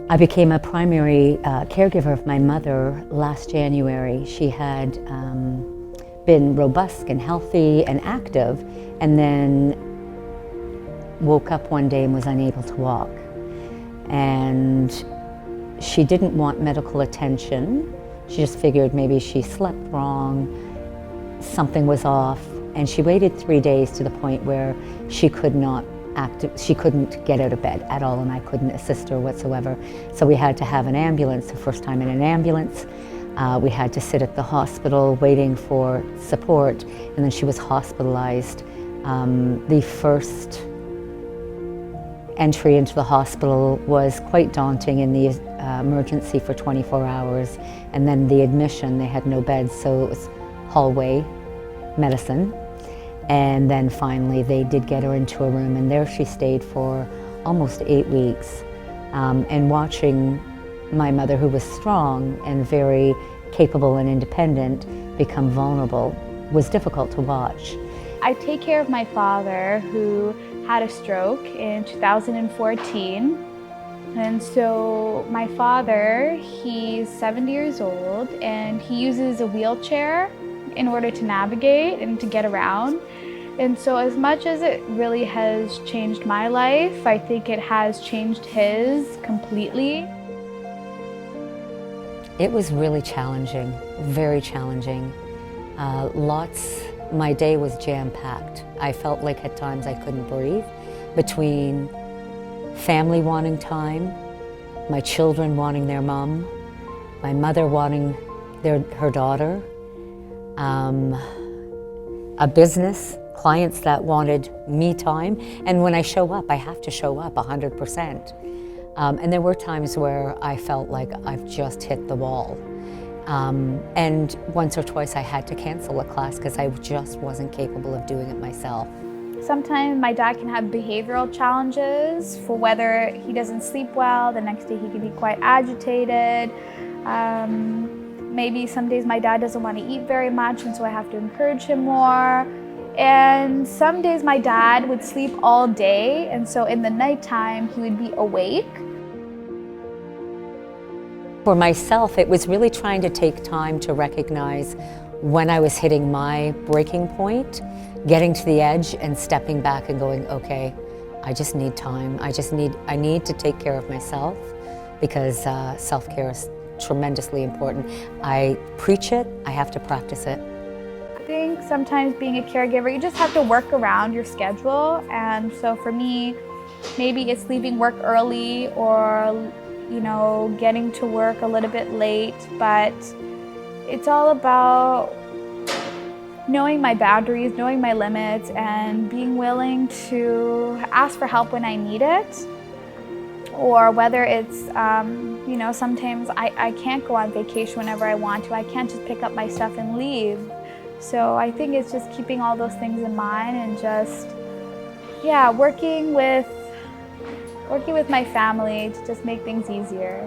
I became a primary caregiver of my mother last January. She had been robust and healthy and active, and then woke up one day and was unable to walk. And she didn't want medical attention. She just figured maybe she slept wrong, something was off, and she waited 3 days to the point where she couldn't get out of bed at all, and I couldn't assist her whatsoever. So we had to have an ambulance, the first time in an ambulance. We had to sit at the hospital waiting for support, and then she was hospitalized. The first entry into the hospital was quite daunting in the emergency for 24 hours, and then the admission, they had no beds, so it was hallway medicine. And then finally they did get her into a room, and there she stayed for almost 8 weeks. And watching my mother, who was strong and very capable and independent, become vulnerable was difficult to watch. I take care of my father, who had a stroke in 2014. And so my father, he's 70 years old, and he uses a wheelchair in order to navigate and to get around. And so as much as it really has changed my life, I think it has changed his completely. It was really challenging, very challenging. My day was jam-packed. I felt like at times I couldn't breathe, between family wanting time, my children wanting their mom, my mother wanting her daughter, a business, clients that wanted me time, and when I show up, I have to show up 100%. And there were times where I felt like I've just hit the wall. And once or twice I had to cancel a class because I just wasn't capable of doing it myself. Sometimes my dad can have behavioral challenges for whether he doesn't sleep well, the next day he can be quite agitated. Maybe some days my dad doesn't want to eat very much, and so I have to encourage him more. And some days my dad would sleep all day, and so in the nighttime he would be awake. For myself, it was really trying to take time to recognize when I was hitting my breaking point, getting to the edge and stepping back and going, okay, I just need time. I need to take care of myself, because self-care is tremendously important. I preach it, I have to practice it. I think sometimes being a caregiver, you just have to work around your schedule. And so for me, maybe it's leaving work early, or getting to work a little bit late, but it's all about knowing my boundaries, knowing my limits, and being willing to ask for help when I need it. Or whether it's, sometimes I can't go on vacation whenever I want to. I can't just pick up my stuff and leave. So I think it's just keeping all those things in mind and just, working with my family to just make things easier.